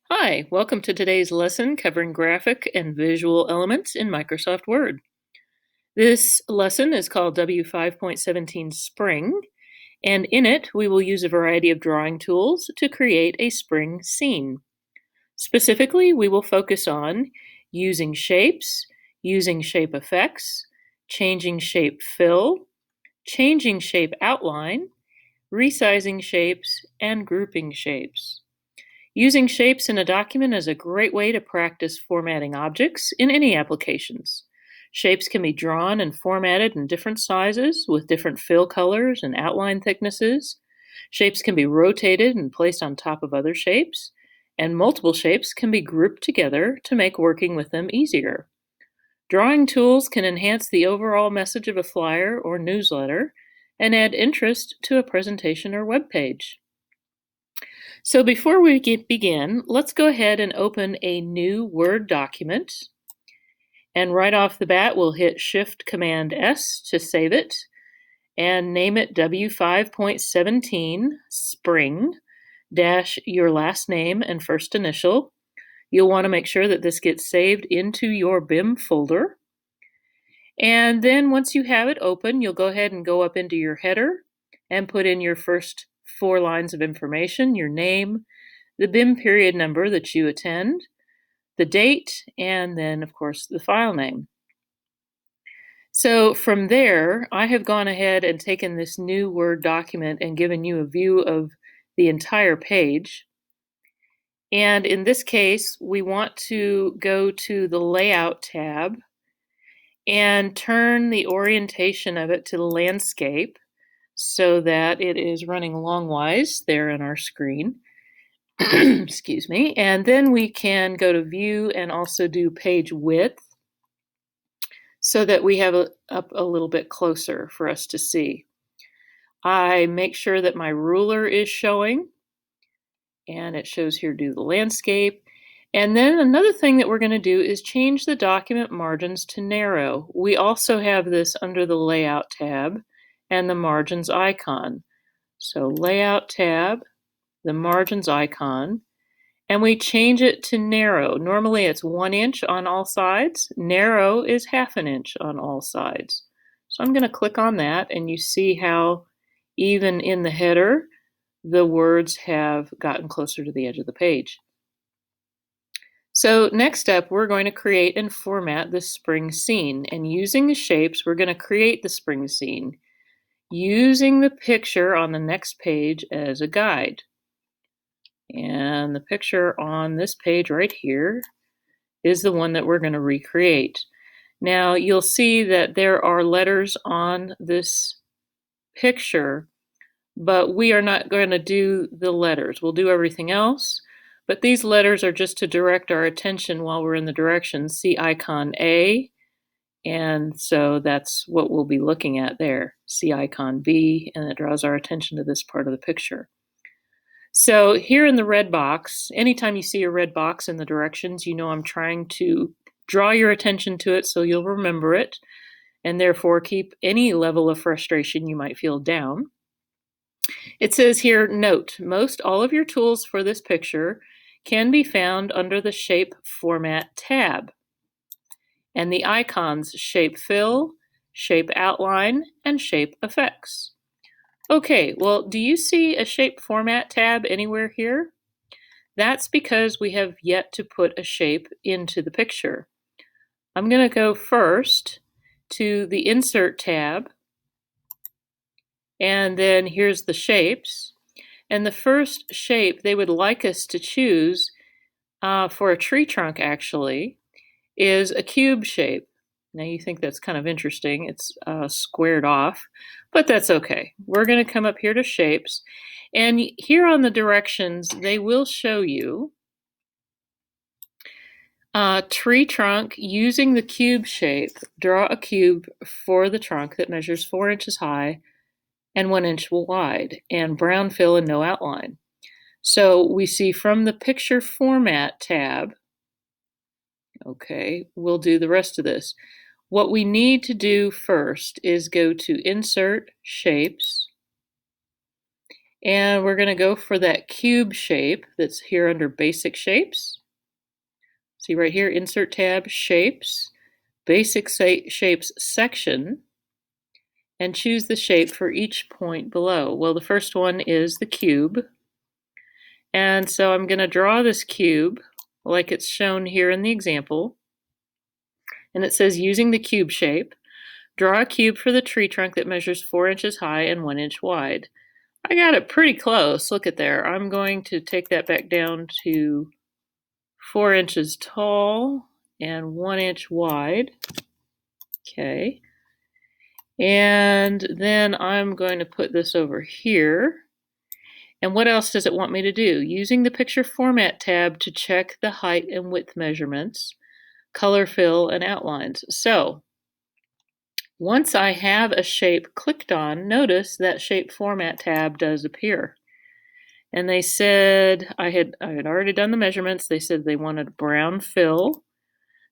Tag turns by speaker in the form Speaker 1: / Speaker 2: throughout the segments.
Speaker 1: Hi, welcome to today's lesson covering graphic and visual elements in Microsoft Word. This lesson is called W5.17 Spring, and in it we will use a variety of drawing tools to create a spring scene. Specifically, we will focus on using shapes, using shape effects, changing shape fill, changing shape outline, resizing shapes, and grouping shapes. Using shapes in a document is a great way to practice formatting objects in any applications. Shapes can be drawn and formatted in different sizes with different fill colors and outline thicknesses. Shapes can be rotated and placed on top of other shapes, and multiple shapes can be grouped together to make working with them easier. Drawing tools can enhance the overall message of a flyer or newsletter and add interest to a presentation or web page. So before we begin, let's go ahead and open a new Word document. And right off the bat, we'll hit Shift-Command-S to save it and name it W5.17 Spring dash your last name and first initial. You'll want to make sure that this gets saved into your BIM folder. And then once you have it open, you'll go ahead and go up into your header and put in your first 4 lines of information, your name, the BIM period number that you attend, the date, and then, of course, the file name. So from there, I have gone ahead and taken this new Word document and given you a view of the entire page. And in this case, we want to go to the Layout tab and turn the orientation of it to the landscape so that it is running longwise there on our screen. Excuse me. And then we can go to View and also do Page Width so that we have it up a little bit closer for us to see. I make sure that my ruler is showing, and it shows here do the landscape. And then another thing that we're going to do is change the document margins to narrow. We also have this under the Layout tab and the Margins icon. So Layout tab, the Margins icon, and we change it to narrow. Normally it's 1 inch on all sides. Narrow is 1/2 inch on all sides. So I'm going to click on that, and you see how even in the header, the words have gotten closer to the edge of the page. So next up, we're going to create and format the spring scene. And using the shapes, we're going to create the spring scene using the picture on the next page as a guide. And the picture on this page right here is the one that we're going to recreate. Now you'll see that there are letters on this picture, but we are not going to do the letters. We'll do everything else, but these letters are just to direct our attention while we're in the directions. See icon A, and so that's what we'll be looking at there. See icon B, and it draws our attention to this part of the picture. So here in the red box, anytime you see a red box in the directions, you know I'm trying to draw your attention to it so you'll remember it, and therefore keep any level of frustration you might feel down. It says here, note, most all of your tools for this picture can be found under the Shape Format tab. And the icons Shape Fill, Shape Outline, and Shape Effects. Okay, well, do you see a Shape Format tab anywhere here? That's because we have yet to put a shape into the picture. I'm going to go first to the Insert tab, and then here's the shapes. And the first shape they would like us to choose for a tree trunk, actually, is a cube shape. Now you think that's kind of interesting. It's squared off, but that's okay. We're going to come up here to shapes, and here on the directions, they will show you tree trunk using the cube shape. Draw a cube for the trunk that measures 4 inches high and 1 inch wide, and brown fill and no outline. So we see from the Picture Format tab, okay, we'll do the rest of this. What we need to do first is go to Insert Shapes, And we're going to go for that cube shape that's here under Basic Shapes. See right here, Insert tab, Shapes, Basic Shapes section, and choose the shape for each point below. Well, the first one is the cube. And so I'm going to draw this cube like it's shown here in the example. And it says, using the cube shape, draw a cube for the tree trunk that measures 4 inches high and 1 inch wide. I got it pretty close. Look at there. I'm going to take that back down to 4 inches tall and 1 inch wide. Okay. And then I'm going to put this over here. And what else does it want me to do? Using the Picture Format tab to check the height and width measurements, color fill, and outlines. So once I have a shape clicked on, notice that Shape Format tab does appear. And they said, I had already done the measurements. They said they wanted brown fill.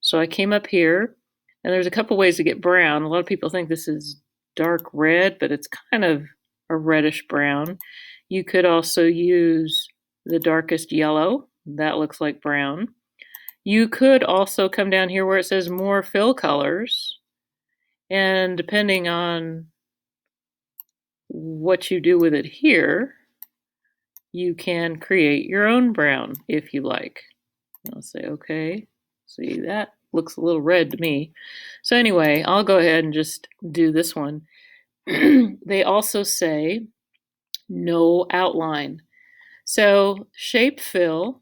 Speaker 1: So I came up here, and there's a couple ways to get brown. A lot of people think this is dark red, but it's kind of a reddish brown. You could also use the darkest yellow. That looks like brown. You could also come down here where it says more fill colors, and depending on what you do with it here, you can create your own brown if you like. I'll say okay. See, that looks a little red to me. So anyway, I'll go ahead and just do this one. They also say no outline. So shape fill,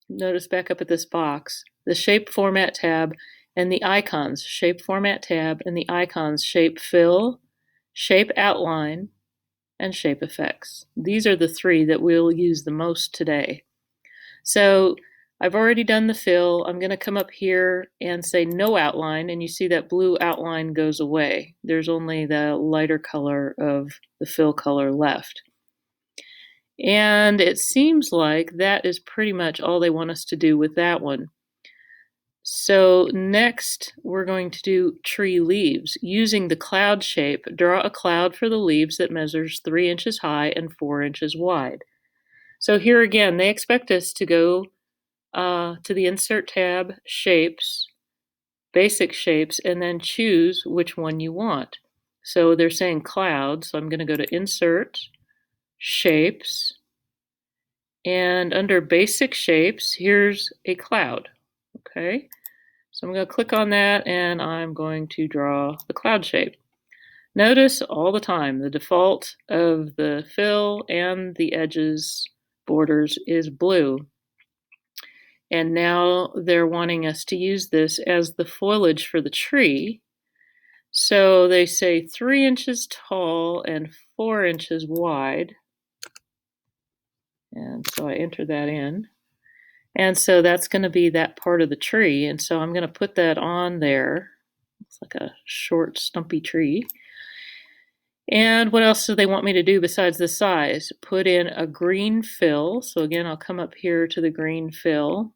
Speaker 1: notice back up at this box, the shape format tab and the icons, shape format tab and the icons, shape fill, shape outline, and shape effects. These are the three that we'll use the most today. So I've already done the fill. I'm going to come up here and say no outline, and you see that blue outline goes away. There's only the lighter color of the fill color left. And it seems like that is pretty much all they want us to do with that one. So next we're going to do tree leaves. Using the cloud shape, draw a cloud for the leaves that measures 3 inches high and 4 inches wide. So here again, they expect us to go to the Insert tab, Shapes, Basic Shapes, and then choose which one you want. So they're saying cloud, so I'm going to go to Insert, Shapes, and under Basic Shapes, here's a cloud. Okay, so I'm going to click on that, and I'm going to draw the cloud shape. Notice all the time the default of the fill and the edges borders is blue. And now they're wanting us to use this as the foliage for the tree. So they say 3 inches tall and 4 inches wide. And so I enter that in. And so that's going to be that part of the tree. And so I'm going to put that on there. It's like a short, stumpy tree. And what else do they want me to do besides the size? Put in a green fill. So again, I'll come up here to the green fill.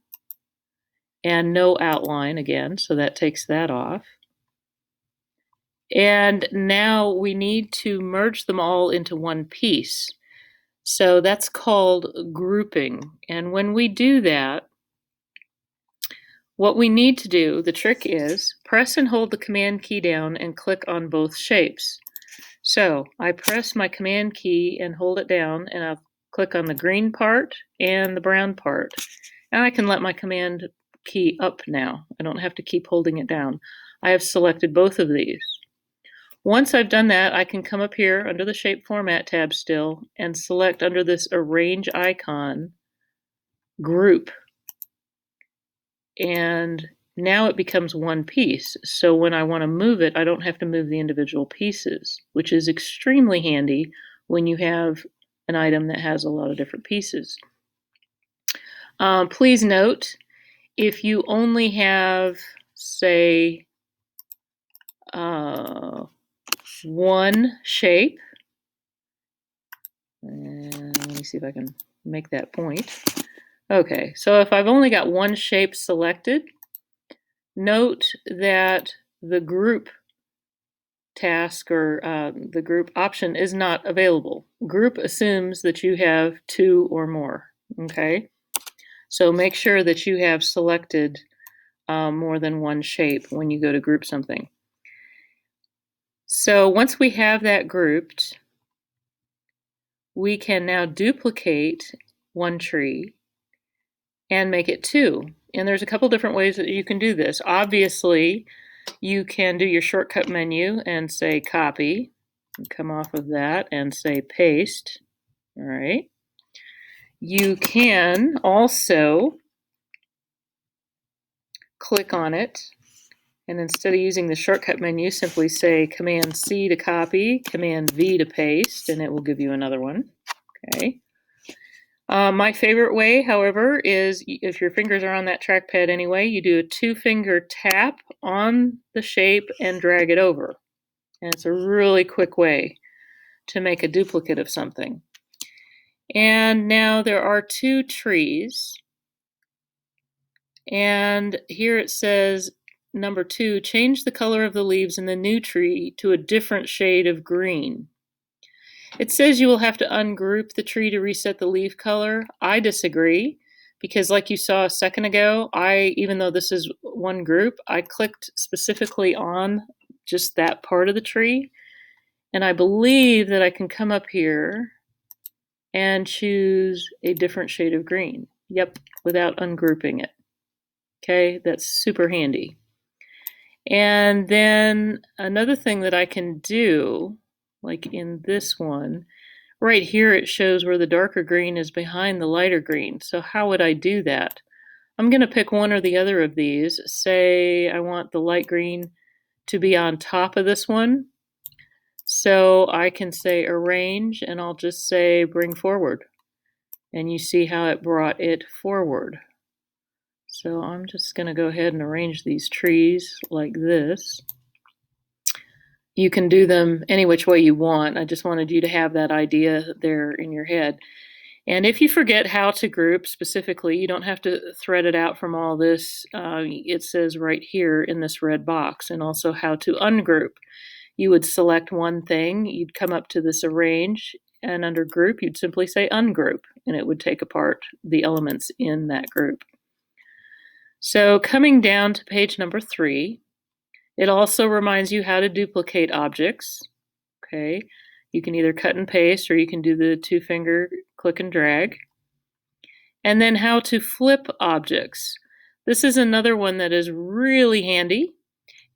Speaker 1: And no outline again, so that takes that off. And now we need to merge them all into one piece. So that's called grouping. And when we do that, what we need to do, the trick is, press and hold the Command key down and click on both shapes. So I press my Command key and hold it down, and I'll click on the green part and the brown part. And I can let my Command key up now. I don't have to keep holding it down. I have selected both of these. Once I've done that, I can come up here under the Shape Format tab still and select under this Arrange icon, Group. And now it becomes one piece. So when I want to move it, I don't have to move the individual pieces, which is extremely handy when you have an item that has a lot of different pieces. Please note, if you only have, say, one shape, and let me see if I can make that point. Okay, so if I've only got one shape selected, note that the Group task or the group option is not available. Group assumes that you have 2 or more, okay? So make sure that you have selected more than one shape when you go to group something. So once we have that grouped, we can now duplicate one tree and make it 2. And there's a couple different ways that you can do this. Obviously, you can do your shortcut menu and say copy, and come off of that and say paste. All right. You can also click on it, and instead of using the shortcut menu, simply say Command C to copy, Command V to paste, and it will give you another one. Okay. My favorite way, however, is if your fingers are on that trackpad anyway, you do a 2-finger tap on the shape and drag it over. And it's a really quick way to make a duplicate of something. And now there are 2 trees. And here it says, number 2, change the color of the leaves in the new tree to a different shade of green. It says you will have to ungroup the tree to reset the leaf color. I disagree, because like you saw a second ago, even though this is one group, I clicked specifically on just that part of the tree. And I believe that I can come up here and choose a different shade of green. Yep, without ungrouping it. Okay, that's super handy. And then another thing that I can do, like in this one, right here it shows where the darker green is behind the lighter green. So how would I do that? I'm going to pick one or the other of these. Say I want the light green to be on top of this one. So I can say arrange, and I'll just say bring forward. And you see how it brought it forward. So I'm just going to go ahead and arrange these trees like this. You can do them any which way you want. I just wanted you to have that idea there in your head. And if you forget how to group specifically, you don't have to thread it out from all this. It says right here in this red box, and also how to ungroup. You would select one thing, you'd come up to this arrange, and under group, you'd simply say ungroup, and it would take apart the elements in that group. So coming down to page number 3, it also reminds you how to duplicate objects. Okay, you can either cut and paste, or you can do the 2-finger click and drag. And then how to flip objects. This is another one that is really handy,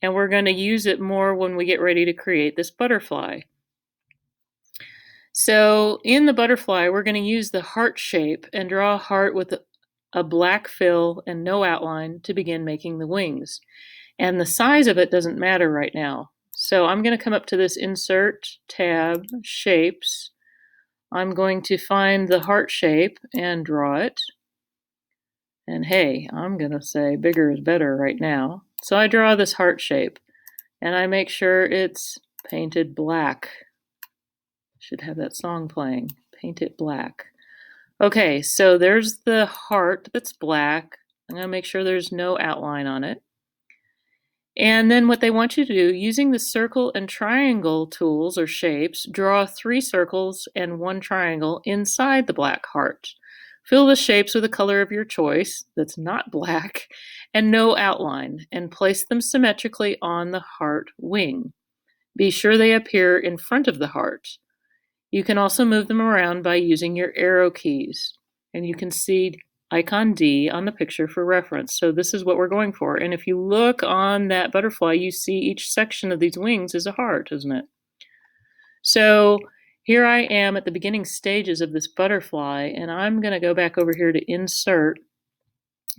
Speaker 1: and we're going to use it more when we get ready to create this butterfly. So in the butterfly, we're going to use the heart shape and draw a heart with a black fill and no outline to begin making the wings. And the size of it doesn't matter right now. So I'm going to come up to this Insert tab, Shapes. I'm going to find the heart shape and draw it. And hey, I'm going to say bigger is better right now. So I draw this heart shape, and I make sure it's painted black. Should have that song playing, Paint It Black. Okay, so there's the heart that's black. I'm going to make sure there's no outline on it. And then what they want you to do, using the circle and triangle tools or shapes, draw 3 circles and 1 triangle inside the black heart. Fill the shapes with a color of your choice that's not black and no outline, and place them symmetrically on the heart wing. Be sure they appear in front of the heart. You can also move them around by using your arrow keys, and you can see icon D on the picture for reference. So this is what we're going for. And if you look on that butterfly, you see each section of these wings is a heart, isn't it? So here I am at the beginning stages of this butterfly, and I'm going to go back over here to Insert,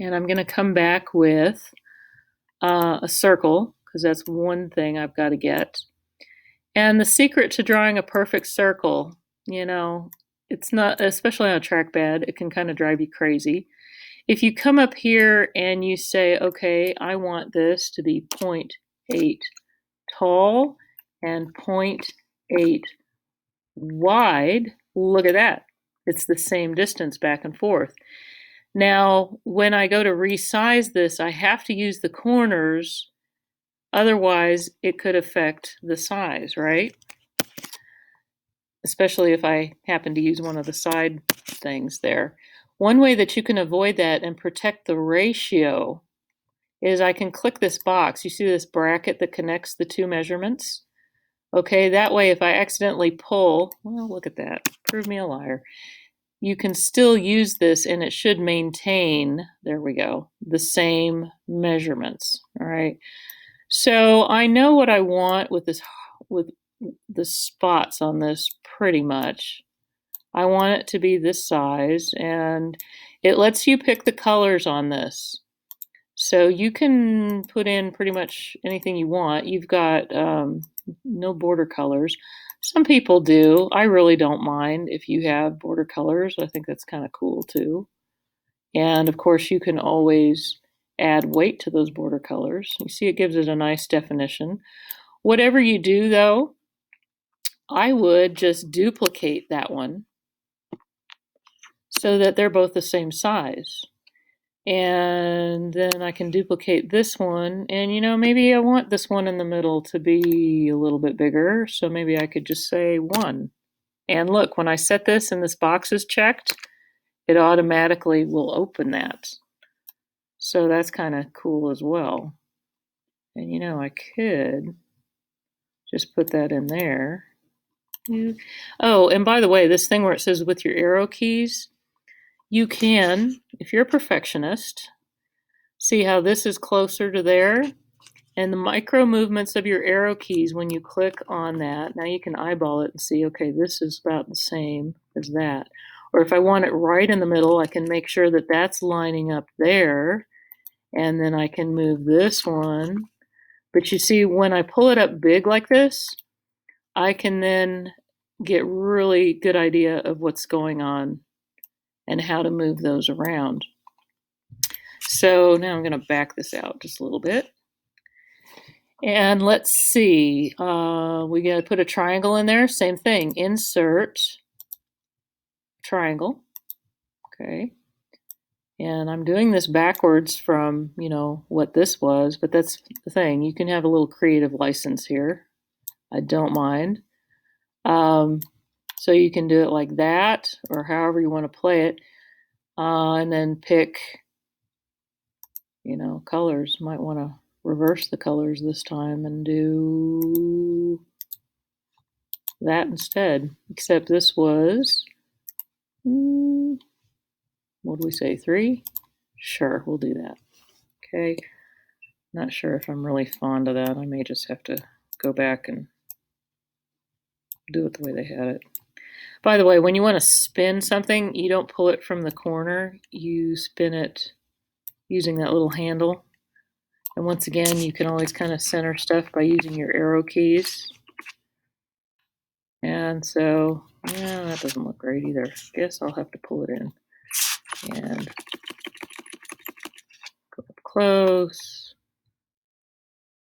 Speaker 1: and I'm going to come back with a circle, because that's one thing I've got to get. And the secret to drawing a perfect circle, it's not, especially on a trackpad, it can kind of drive you crazy. If you come up here and you say, okay, I want this to be 0.8 tall and 0.8 wide, look at that. It's the same distance back and forth. Now, when I go to resize this, I have to use the corners Otherwise, it could affect the size, right? Especially if I happen to use one of the side things there. One way that you can avoid that and protect the ratio is I can click this box. You see this bracket that connects the two measurements? Okay, that way if I accidentally pull, well, look at that, prove me a liar. You can still use this and it should maintain, there we go, the same measurements, all right? So I know what I want with this, with the spots on this pretty much. I want it to be this size, and it lets you pick the colors on this. So you can put in pretty much anything you want. You've got no border colors. Some people do. I really don't mind if you have border colors. I think that's kind of cool too. And of course, you can always add weight to those border colors. You see, it gives it a nice definition. Whatever you do, though, I would just duplicate that one so that they're both the same size. And then I can duplicate this one, and maybe I want this one in the middle to be a little bit bigger, so maybe I could just say 1. And look, when I set this and this box is checked, it automatically will open that. So that's kind of cool as well. And I could just put that in there. Oh, and by the way, this thing where it says with your arrow keys, you can, if you're a perfectionist, see how this is closer to there? And the micro movements of your arrow keys, when you click on that, now you can eyeball it and see, okay, this is about the same as that. Or if I want it right in the middle, I can make sure that that's lining up there. And then I can move this one. But you see, when I pull it up big like this, I can then get really good idea of what's going on and how to move those around. So now I'm going to back this out just a little bit. And let's see, we got to put a triangle in there. Same thing, insert triangle. Okay. And I'm doing this backwards from, what this was, but that's the thing. You can have a little creative license here. I don't mind. So you can do it like that, or however you want to play it. And then pick, colors. Might want to reverse the colors this time and do that instead. Except this was, what do we say, 3? Sure, we'll do that. Okay. Not sure if I'm really fond of that. I may just have to go back and do it the way they had it. By the way, when you want to spin something, you don't pull it from the corner. You spin it using that little handle. And once again, you can always kind of center stuff by using your arrow keys. And so, yeah, that doesn't look great either. Guess I'll have to pull it in. And go up close.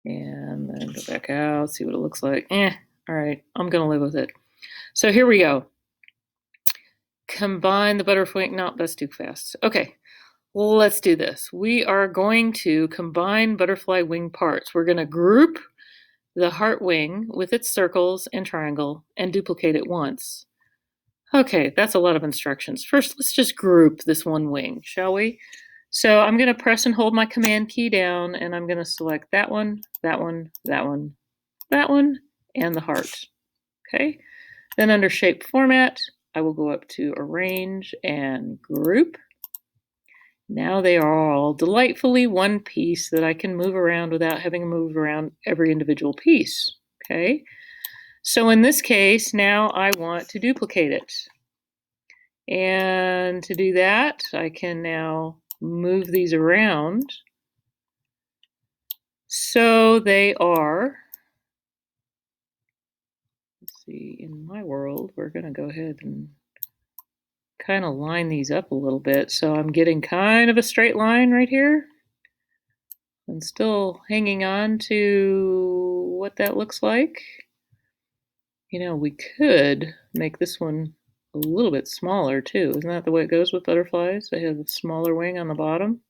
Speaker 1: And then go back out, see what it looks like. All right, I'm going to live with it. So here we go. Combine the butterfly. No, that's too fast. Okay, well, let's do this. We are going to combine butterfly wing parts. We're going to group the heart wing with its circles and triangle and duplicate it once. Okay, that's a lot of instructions. First, let's just group this one wing, shall we? So I'm going to press and hold my command key down, and I'm going to select that one, that one, that one, that one, and the heart. Okay, then under shape format, I will go up to arrange and group. Now they are all delightfully one piece that I can move around without having to move around every individual piece. Okay, so in this case, now I want to duplicate it. And to do that, I can now move these around so they are, let's see, in my world, we're going to go ahead and kind of line these up a little bit. So I'm getting kind of a straight line right here and still hanging on to what that looks like. We could make this one a little bit smaller too. Isn't that the way it goes with butterflies? They have a smaller wing on the bottom.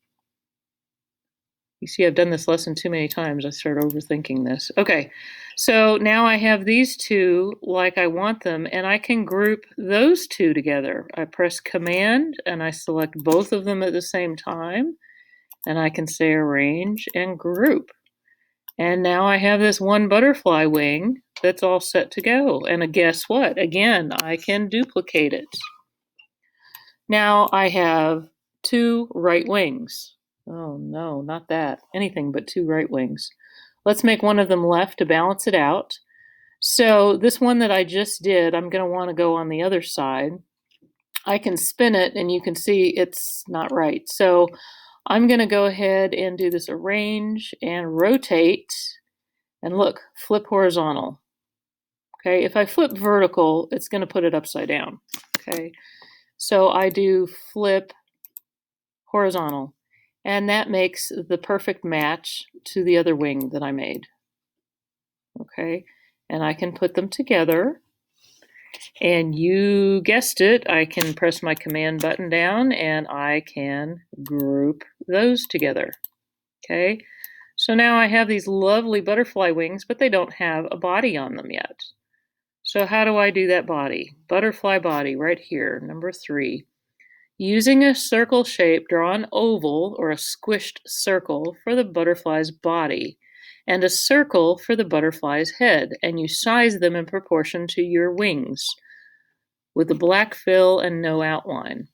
Speaker 1: You see, I've done this lesson too many times. I start overthinking this. Okay, so now I have these two like I want them, and I can group those two together. I press Command, and I select both of them at the same time, and I can say Arrange and Group. And now I have this one butterfly wing that's all set to go. And guess what? Again, I can duplicate it. Now I have two right wings. Oh no, not that. Anything but two right wings. Let's make one of them left to balance it out. So this one that I just did, I'm going to want to go on the other side. I can spin it and you can see it's not right. So I'm going to go ahead and do this arrange and rotate. And look, flip horizontal. Okay, if I flip vertical, it's going to put it upside down. Okay, so I do flip horizontal, and that makes the perfect match to the other wing that I made. Okay, and I can put them together, and you guessed it, I can press my command button down and I can group those together. Okay, so now I have these lovely butterfly wings, but they don't have a body on them yet. So how do I do that body? Butterfly body right here, number 3. Using a circle shape, draw an oval or a squished circle for the butterfly's body and a circle for the butterfly's head, and you size them in proportion to your wings with a black fill and no outline.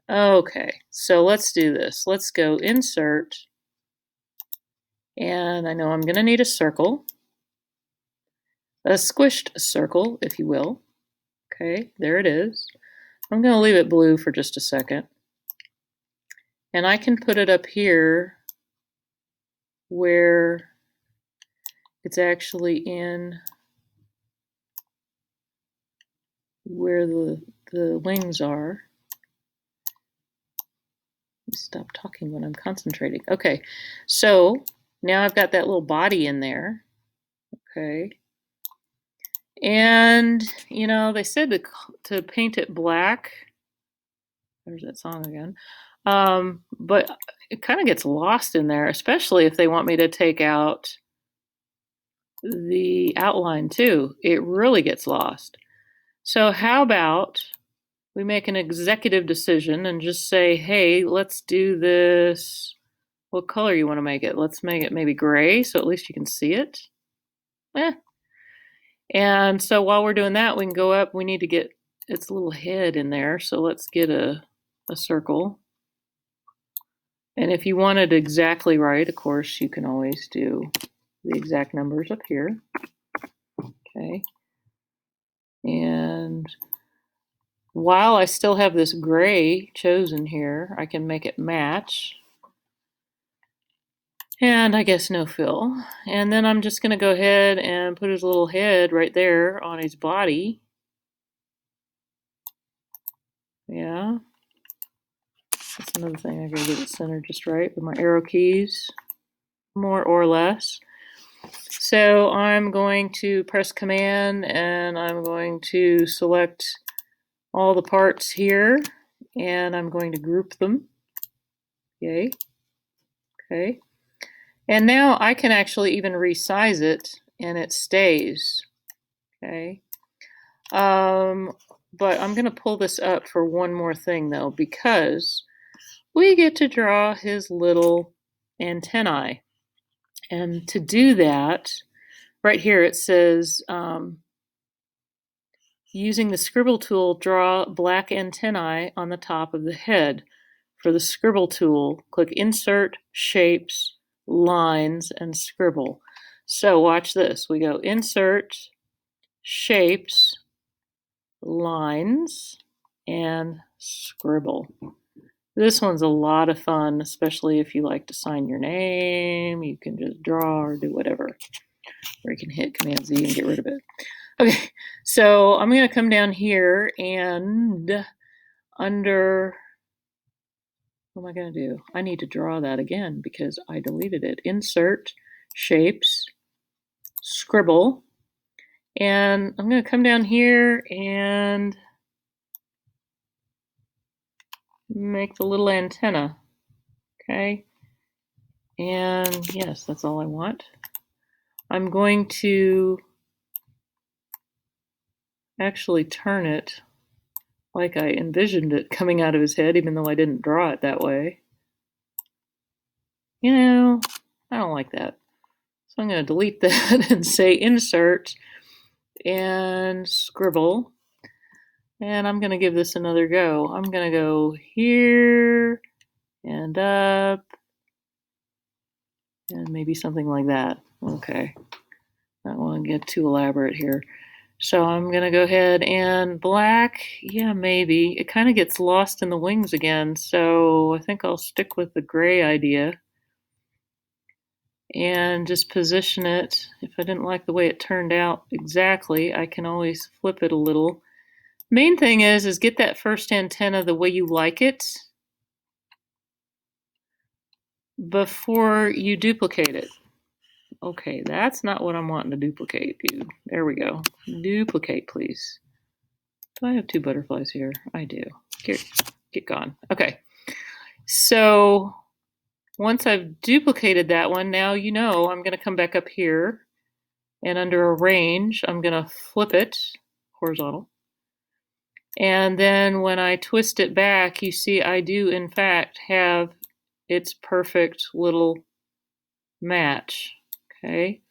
Speaker 1: Okay, so let's do this. Let's go Insert, and I know I'm going to need a circle, a squished circle, if you will. Okay, there it is. I'm going to leave it blue for just a second. And I can put it up here where it's actually in where the wings are. Stop talking when I'm concentrating. Okay, so now I've got that little body in there. Okay. And, you know, they said to paint it black. There's that song again. But it kind of gets lost in there, especially if they want me to take out the outline too. It really gets lost. So how about we make an executive decision and just say, hey, let's do this. What color you want to make it? Let's make it maybe gray so at least you can see it. And so while we're doing that, we can go up. We need to get its little head in there. So let's get a circle. And if you want it exactly right, of course, you can always do the exact numbers up here. Okay. And while I still have this gray chosen here, I can make it match. And I guess no fill. And then I'm just going to go ahead and put his little head right there on his body. Yeah. That's another thing. I gotta get it centered just right with my arrow keys, more or less. So I'm going to press Command and I'm going to select all the parts here and I'm going to group them. Yay. Okay. And now I can actually even resize it and it stays. Okay. But I'm going to pull this up for one more thing though, because we get to draw his little antennae. And to do that, right here it says, using the scribble tool, draw black antennae on the top of the head. For the scribble tool, click Insert, Shapes, Lines, and Scribble. So watch this. We go Insert, Shapes, Lines, and Scribble. This one's a lot of fun, especially if you like to sign your name. You can just draw or do whatever. Or you can hit Command Z and get rid of it. Okay, so I'm going to come down here and under, what am I going to do? I need to draw that again because I deleted it. Insert, Shapes, Scribble, and I'm going to come down here and make the little antenna, okay? And yes, that's all I want. I'm going to actually turn it like I envisioned it coming out of his head, even though I didn't draw it that way. You know, I don't like that. So I'm going to delete that and say insert and scribble. And I'm going to give this another go. I'm going to go here and up and maybe something like that. Okay. I don't want to get too elaborate here. So I'm going to go ahead and black. Yeah, maybe. It kind of gets lost in the wings again. So I think I'll stick with the gray idea and just position it. If I didn't like the way it turned out exactly, I can always flip it a little. Main thing is get that first antenna the way you like it before you duplicate it. Okay, that's not what I'm wanting to duplicate, dude. There we go. Duplicate, please. Do I have two butterflies here? I do. Get gone. Okay. So once I've duplicated that one, now you know I'm going to come back up here and under arrange, I'm going to flip it horizontal. And then when I twist it back, you see I do in fact have its perfect little match. Okay.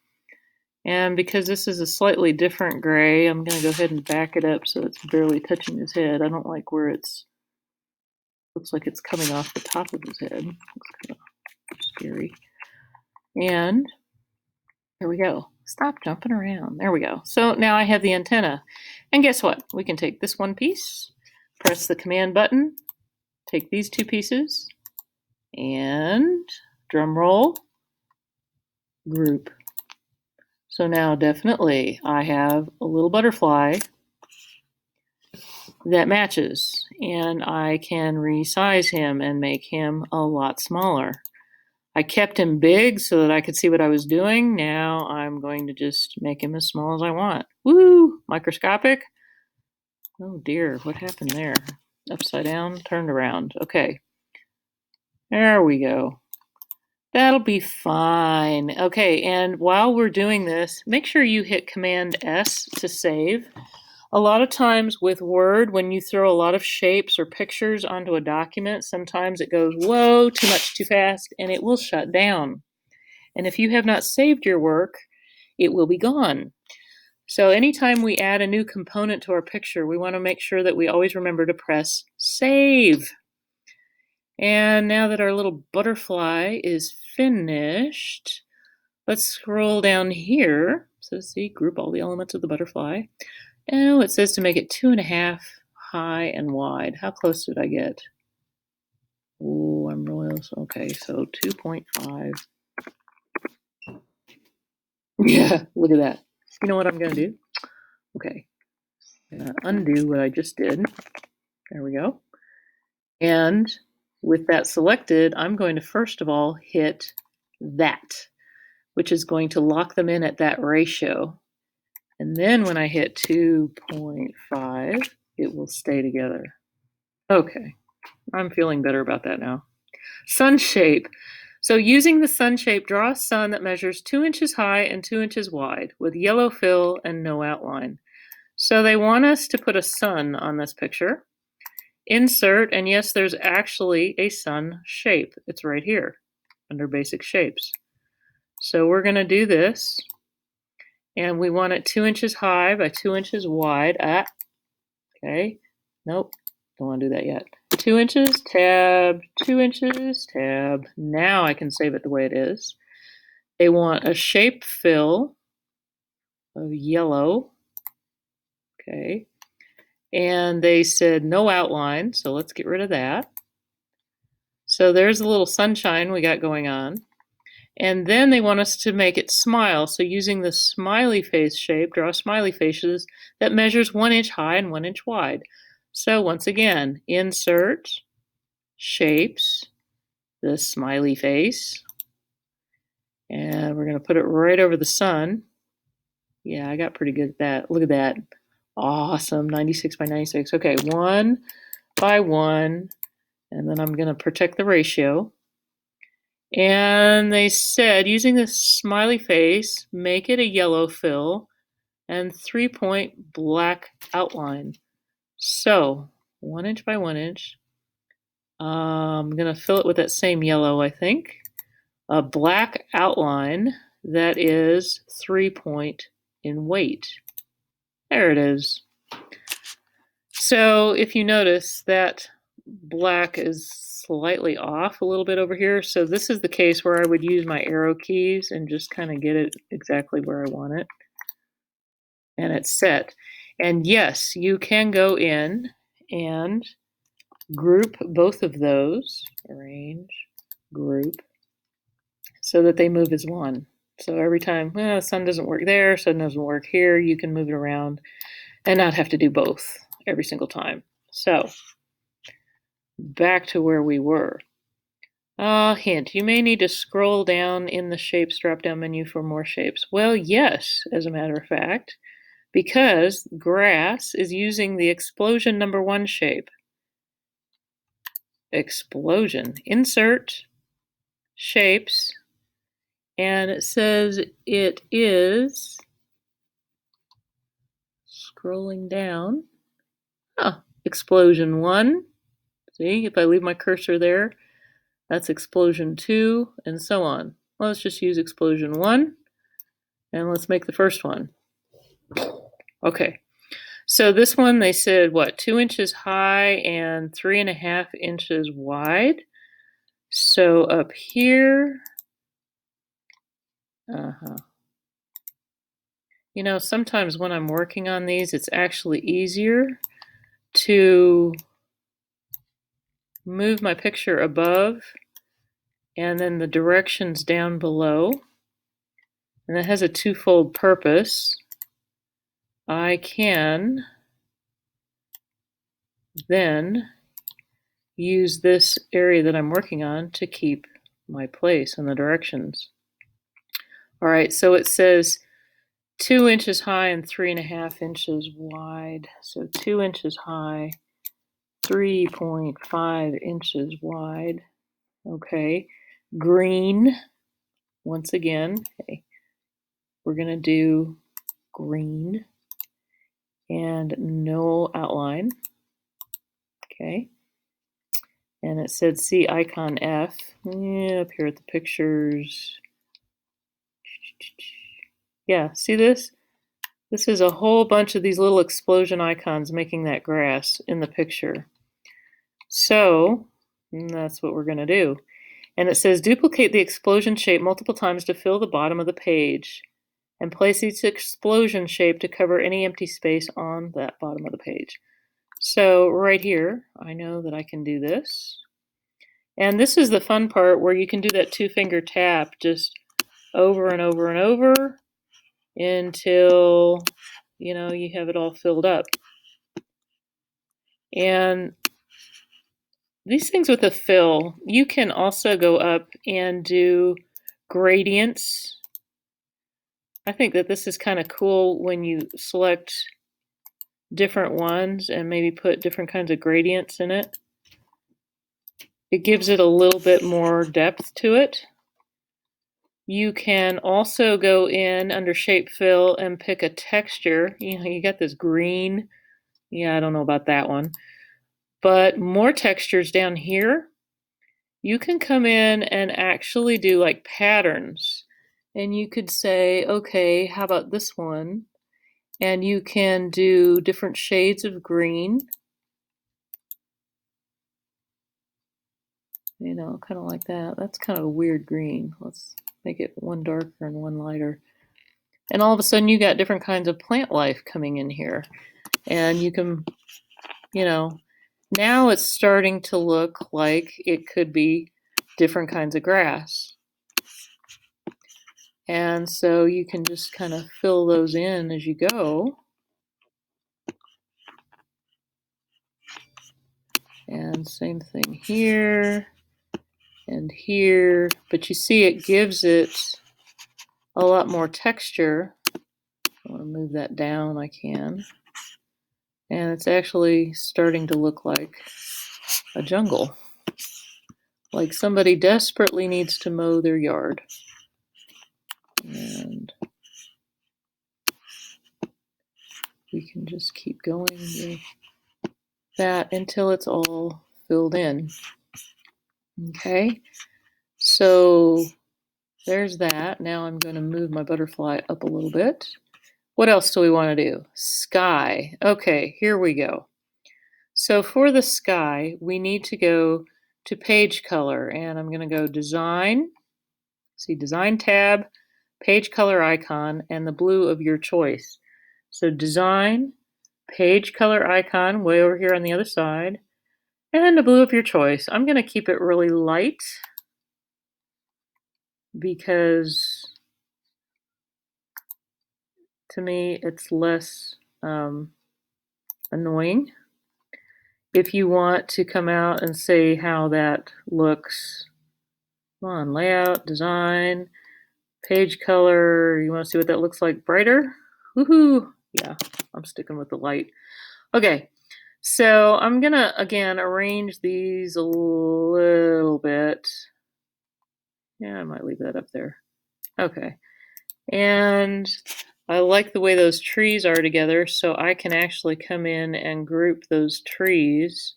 Speaker 1: And because this is a slightly different gray, I'm going to go ahead and back it up so it's barely touching his head. I don't like where it's looks like it's coming off the top of his head. Looks kind of scary. And there we go. Stop jumping around. There we go. So now I have the antenna. And guess what? We can take this one piece, press the command button, take these two pieces, and drum roll, group. So now definitely I have a little butterfly that matches, and I can resize him and make him a lot smaller. I kept him big so that I could see what I was doing. Now I'm going to just make him as small as I want. Woo! Microscopic. Oh dear, what happened there? Upside down, turned around. Okay. There we go. That'll be fine. Okay, and while we're doing this, make sure you hit Command S to save. A lot of times with Word, when you throw a lot of shapes or pictures onto a document, sometimes it goes, whoa, too much, too fast, and it will shut down. And if you have not saved your work, it will be gone. So anytime we add a new component to our picture, we want to make sure that we always remember to press Save. And now that our little butterfly is finished, let's scroll down here. So see, group all the elements of the butterfly. Oh, it says to make it 2.5 high and wide. How close did I get? Oh, I'm really, okay, so 2.5. Yeah, look at that. You know what I'm going to do? Okay, I'm going to undo what I just did. There we go. And with that selected, I'm going to first of all hit that, which is going to lock them in at that ratio. And then when I hit 2.5, it will stay together. Okay, I'm feeling better about that now. Sun shape. So using the sun shape, draw a sun that measures 2 inches high and 2 inches wide with yellow fill and no outline. So they want us to put a sun on this picture. Insert, and yes, there's actually a sun shape. It's right here under basic shapes. So we're going to do this. And we want it 2 inches high by 2 inches wide. Okay. Nope. Don't want to do that yet. 2 inches, tab, 2 inches, tab. Now I can save it the way it is. They want a shape fill of yellow. Okay. And they said no outline, so let's get rid of that. So there's a little sunshine we got going on. And then they want us to make it smile. So using the smiley face shape, draw smiley faces that measures 1 inch high and 1 inch wide. So once again, insert, shapes, the smiley face. And we're going to put it right over the sun. Yeah, I got pretty good at that. Look at that. Awesome, 96 by 96. Okay, 1 by 1. And then I'm going to protect the ratio. And they said, using this smiley face, make it a yellow fill and 3-point black outline. So 1" by 1". I'm gonna fill it with that same yellow, I think. A black outline that is 3-point in weight. There it is. So if you notice, that black is slightly off a little bit over here. So this is the case where I would use my arrow keys and just kind of get it exactly where I want it. And it's set. And yes, you can go in and group both of those, arrange, group, so that they move as one. So every time, the sun doesn't work there, sun doesn't work here, you can move it around and not have to do both every single time. So back to where we were. Hint, you may need to scroll down in the shapes drop-down menu for more shapes. Well, yes, as a matter of fact, because grass is using the explosion number 1 shape. Explosion. Insert, shapes, and it says it is scrolling down. Explosion 1. See, if I leave my cursor there, that's explosion 2, and so on. Well, let's just use explosion 1, and let's make the first one. Okay, so this one they said, what, 2 inches high and 3.5 inches wide. So up here, you know, sometimes when I'm working on these, it's actually easier to move my picture above and then the directions down below. And it has a twofold purpose. I can then use this area that I'm working on to keep my place and the directions. All right, so it says 2 inches high and 3.5 inches wide. So 2 inches high, 3.5 inches wide. Okay, green, once again, okay, we're gonna do green and no outline, okay. And it said see icon F, up here at the pictures. Yeah, see this? This is a whole bunch of these little explosion icons making that grass in the picture. So that's what we're gonna do. And it says duplicate the explosion shape multiple times to fill the bottom of the page and place each explosion shape to cover any empty space on that bottom of the page. So right here, I know that I can do this. And this is the fun part where you can do that 2-finger tap just over and over and over until, you know, you have it all filled up. And these things with a fill, you can also go up and do gradients. I think that this is kind of cool when you select different ones and maybe put different kinds of gradients in it. It gives it a little bit more depth to it. You can also go in under shape fill and pick a texture. You know, you got this green. Yeah, I don't know about that one. But more textures down here. You can come in and actually do like patterns. And you could say, okay, how about this one? And you can do different shades of green. You know, kind of like that. That's kind of a weird green. Let's make it one darker and one lighter. And all of a sudden you got different kinds of plant life coming in here. And you can, you know, now it's starting to look like it could be different kinds of grass. And so you can just kind of fill those in as you go. And same thing here and here. But you see it gives it a lot more texture. I want to move that down, I can. And it's actually starting to look like a jungle. like somebody desperately needs to mow their yard. And we can just keep going with that until it's all filled in. Okay, so there's that. Now I'm going to move my butterfly up a little bit. What else do we want to do? Sky. Okay, here we go. So for the sky, we need to go to page color, and I'm going to go design. See design tab, page color icon, and the blue of your choice. So design, page color icon, way over here on the other side, and the blue of your choice. I'm going to keep it really light because to me it's less annoying. If you want to come out and say how that looks, come on, layout, design, page color, you want to see what that looks like brighter? Woohoo! Yeah, I'm sticking with the light. Okay, so I'm gonna, again, arrange these a little bit. Yeah, I might leave that up there. Okay, and I like the way those trees are together, so I can actually come in and group those trees.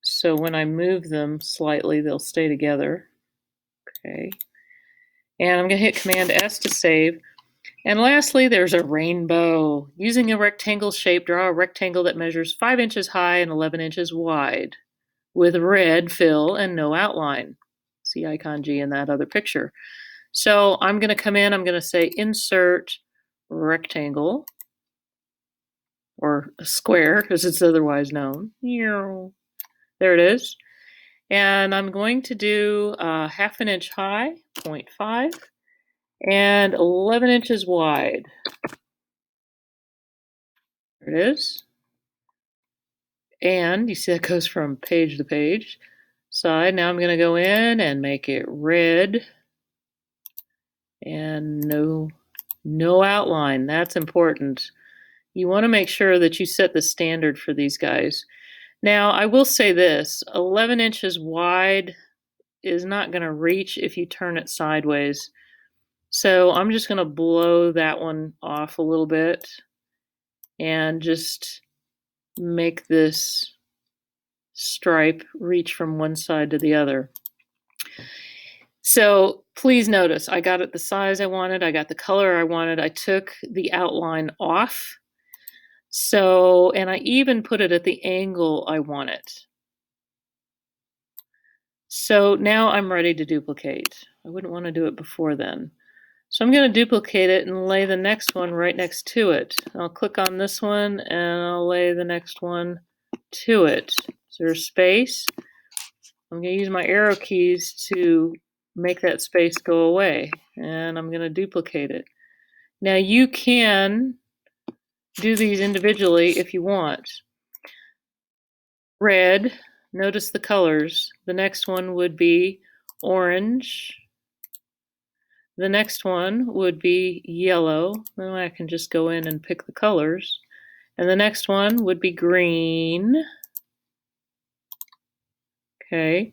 Speaker 1: So when I move them slightly, they'll stay together. Okay, and I'm gonna hit Command S to save. And lastly, there's a rainbow. Using a rectangle shape, draw a rectangle that measures 5 inches high and 11 inches wide, with red fill and no outline. See icon G in that other picture. So I'm going to come in, I'm going to say insert rectangle, or a square as it's otherwise known. There it is. And I'm going to do half an inch high, 0.5, and 11 inches wide. There it is. And you see that goes from page to page. Side, now I'm going to go in and make it red. And no outline. That's important. You want to make sure that you set the standard for these guys. Now, I will say this, 11 inches wide is not going to reach if you turn it sideways. So I'm just going to blow that one off a little bit and just make this stripe reach from one side to the other. So please notice, I got it the size I wanted, I got the color I wanted, I took the outline off. So, and I even put it at the angle I want it. So now I'm ready to duplicate. I wouldn't want to do it before then. So I'm going to duplicate it and lay the next one right next to it. I'll click on this one and I'll lay the next one to it. Is there a space? I'm going to use my arrow keys to make that space go away, and I'm going to duplicate it. Now you can do these individually if you want. Red, notice the colors. The next one would be orange. The next one would be yellow. Then I can just go in and pick the colors. And the next one would be green. Okay.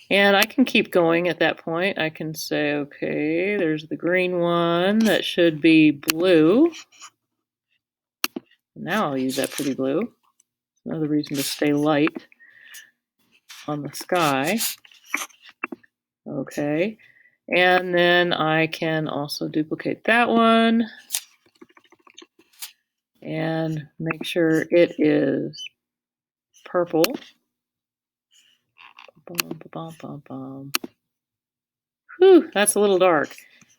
Speaker 1: And I can keep going at that point. I can say, okay, there's the green one. That should be blue. Now I'll use that pretty blue. Another reason to stay light on the sky. Okay. And then I can also duplicate that one and make sure it is purple. Whew, that's a little dark.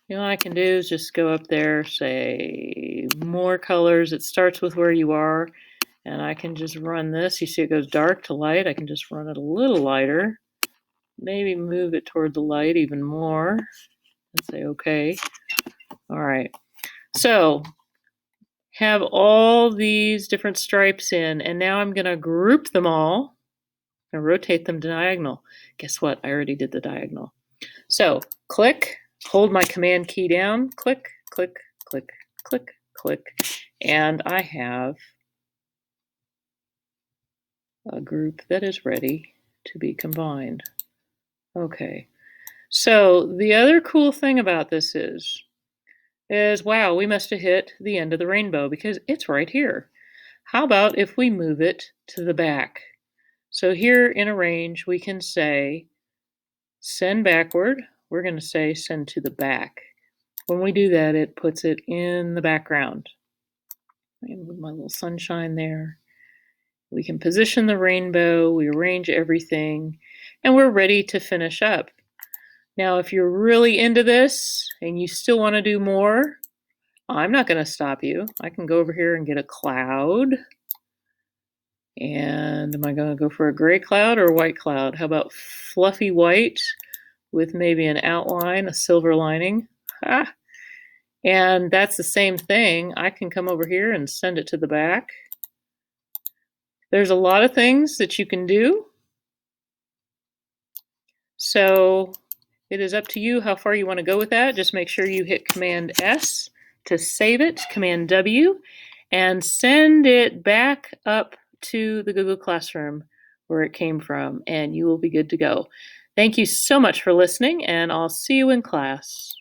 Speaker 1: You know what I can do is just go up there, say more colors. It starts with where you are, and I can just run this. You see it goes dark to light. I can just run it a little lighter. Maybe move it toward the light even more and say okay. All right. So have all these different stripes in, and now I'm going to group them all and rotate them diagonal. Guess what? I already did the diagonal. So click, hold my command key down, click, click, click, click, click, and I have a group that is ready to be combined. Okay. So the other cool thing about this is wow, we must have hit the end of the rainbow because it's right here. How about if we move it to the back? So here in arrange, we can say send backward. We're going to say send to the back. When we do that, it puts it in the background. And with my little sunshine there. We can position the rainbow, we arrange everything, and we're ready to finish up. Now, if you're really into this and you still want to do more, I'm not going to stop you. I can go over here and get a cloud. And am I going to go for a gray cloud or a white cloud? How about fluffy white with maybe an outline, a silver lining? Ah. And that's the same thing. I can come over here and send it to the back. There's a lot of things that you can do. So it is up to you how far you want to go with that. Just make sure you hit Command S to save it, Command W, and send it back up to the Google Classroom where it came from, and you will be good to go. Thank you so much for listening, and I'll see you in class.